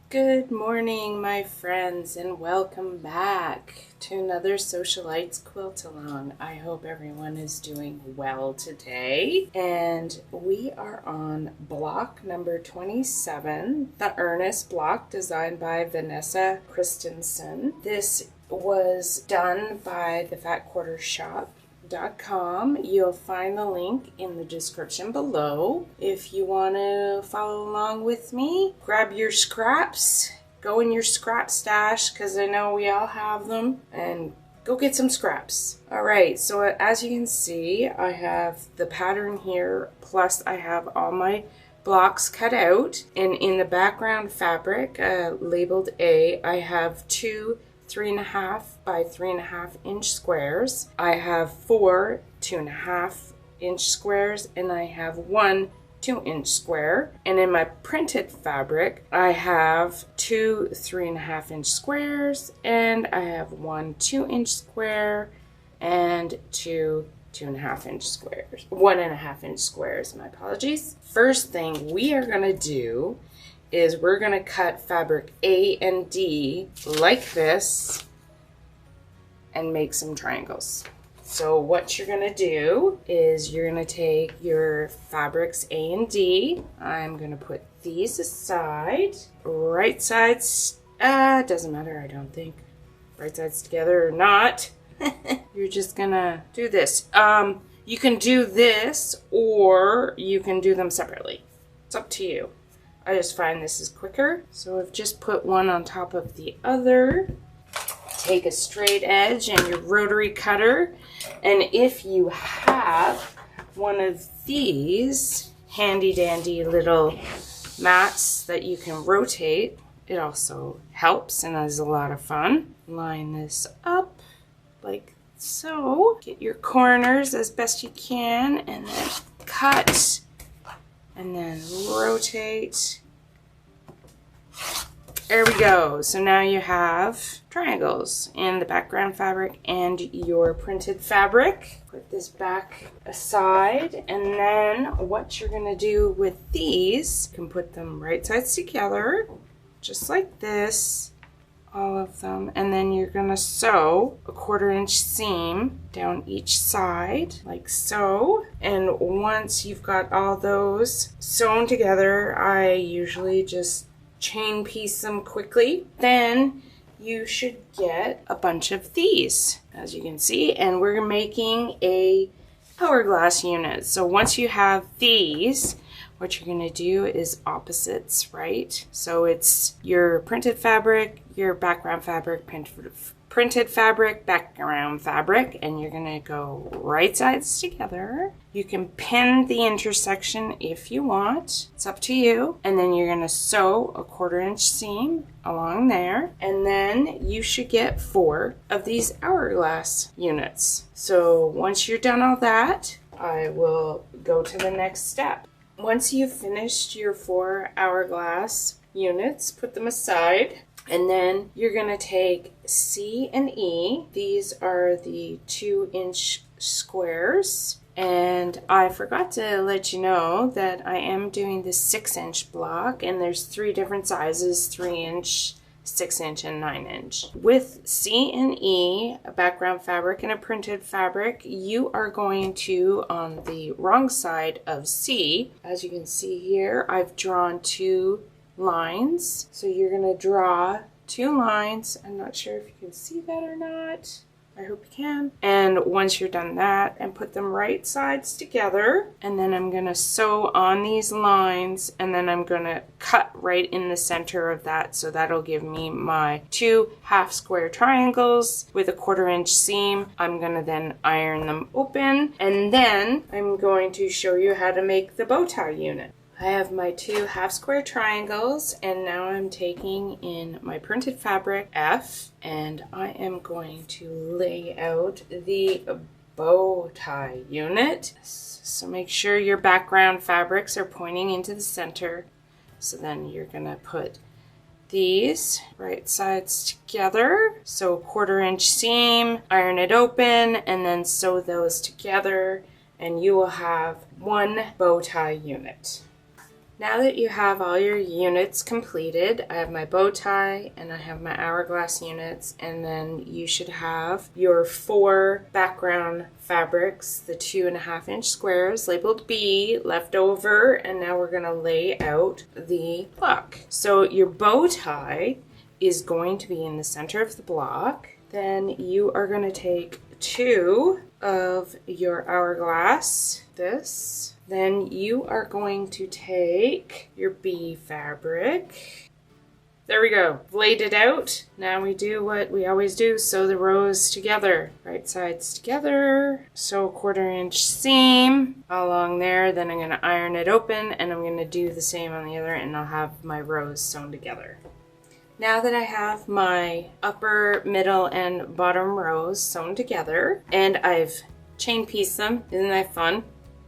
Good morning, my friends, and welcome back to another Sewcialites Quilt Along. I hope everyone is doing well today. And we are on block number 27, the Earnest block designed by Vanessa Christensen. This was done by the Fat Quarter Shop. You'll find the link in the description below. If you want to follow along with me, grab your scraps, go in your scrap stash because I know we all have them, and go get some scraps. Alright, so as you can see, I have the pattern here, plus I have all my blocks cut out, and in the background fabric labeled A, I have two 3.5 by 3.5 inch squares. I have four 2.5 inch squares, and I have one 2-inch square. And in my printed fabric, I have two 3.5 inch squares, and I have one 2-inch square and two 2.5 inch squares. 1.5 inch squares, my apologies. First thing we are gonna do is we're going to cut fabric A and D like this and make some triangles. So what you're going to do is you're going to take your fabrics A and D. I'm going to put these aside. Right sides, doesn't matter, I don't think. Right sides together or not. You're just going to do this. You can do this or you can do them separately. It's up to you. I just find this is quicker. So I've just put one on top of the other. Take a straight edge and your rotary cutter. And if you have one of these handy dandy little mats that you can rotate, it also helps and is a lot of fun. Line this up like so. Get your corners as best you can and then cut. And then rotate. There we go. So now you have triangles in the background fabric and your printed fabric. Put this back aside, and then what you're gonna do with these, you can put them right sides together, just like this, all of them, and then you're gonna sew a 1/4 inch seam down each side like so. And once you've got all those sewn together, I usually just chain piece them quickly. Then you should get a bunch of these, as you can see, and we're making a hourglass unit. So once you have these, what you're going to do is opposites, right? So it's your printed fabric, your background fabric, printed fabric, background fabric, and you're going to go right sides together. You can pin the intersection if you want. It's up to you. And then you're going to sew a 1/4 inch seam along there. And then you should get 4 of these hourglass units. So once you're done all that, I will go to the next step. Once you've finished your 4 hourglass units, put them aside. And then you're going to take C and E. These are the 2-inch squares. And I forgot to let you know that I am doing the 6-inch block, and there's 3 different sizes, 3-inch, 6-inch, and 9-inch. With C and E, a background fabric and a printed fabric, you are going to, on the wrong side of C, as you can see here, I've drawn 2 lines. So you're going to draw 2 lines. I'm not sure if you can see that or not. I hope you can. And once you're done that, and put them right sides together, and then I'm going to sew on these lines, and then I'm going to cut right in the center of that, so that'll give me my 2 half square triangles with a 1/4 inch seam. I'm going to then iron them open, and then I'm going to show you how to make the bow tie unit. I have my 2 half square triangles, and now I'm taking in my printed fabric F, and I am going to lay out the bow tie unit. So make sure your background fabrics are pointing into the center. So then you're gonna put these right sides together. So 1/4 inch seam, iron it open, and then sew those together, and you will have one bow tie unit. Now that you have all your units completed, I have my bow tie and I have my hourglass units, and then you should have your 4 background fabrics, the 2.5-inch squares labeled B, left over, and now we're going to lay out the block. So your bow tie is going to be in the center of the block. Then you are going to take 2 of your hourglass, this. Then you are going to take your B fabric. There we go. Laid it out. Now we do what we always do. Sew the rows together. Right sides together. Sew a 1/4-inch seam along there. Then I'm going to iron it open, and I'm going to do the same on the other, and I'll have my rows sewn together. Now that I have my upper, middle, and bottom rows sewn together, and I've chain pieced them, isn't that fun?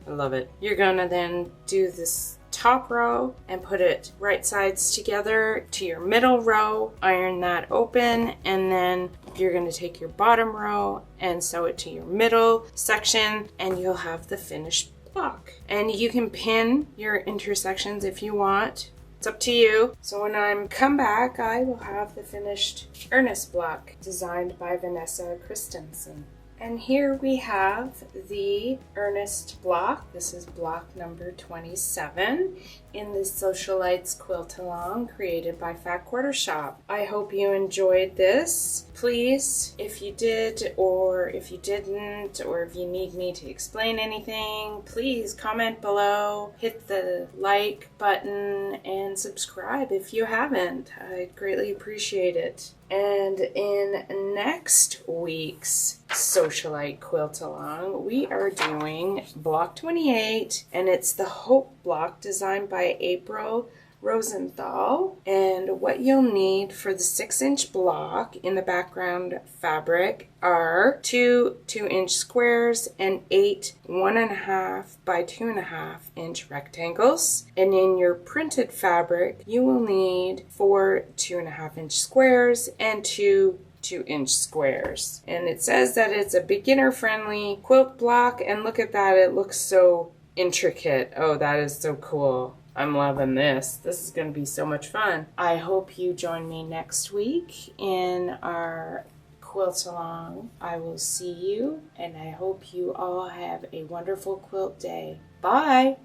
I love it. You're gonna then do this top row and put it right sides together to your middle row, iron that open, and then you're gonna take your bottom row and sew it to your middle section, and you'll have the finished block. And you can pin your intersections if you want. It's up to you. So when I come back, I will have the finished Earnest block designed by Vanessa Christensen. And here we have the Earnest block. This is block number 27 in the Sewcialites Quilt Along created by Fat Quarter Shop. I hope you enjoyed this. Please, if you did or if you didn't, or if you need me to explain anything, please comment below, hit the like button, and subscribe if you haven't. I'd greatly appreciate it. And in next week's Sewcialite Quilt Along, we are doing block 28, and it's the Hope block designed by April Rosenthal. And what you'll need for the 6-inch block in the background fabric are 2 2-inch squares and 8 1.5 by 2.5 inch rectangles. And in your printed fabric, you will need 4 2.5-inch squares and 2 2-inch squares. And it says that it's a beginner-friendly quilt block, and look at that, it looks so intricate. Oh, that is so cool. I'm loving this. This is going to be so much fun. I hope you join me next week in our quilt along. I will see you, and I hope you all have a wonderful quilt day. Bye!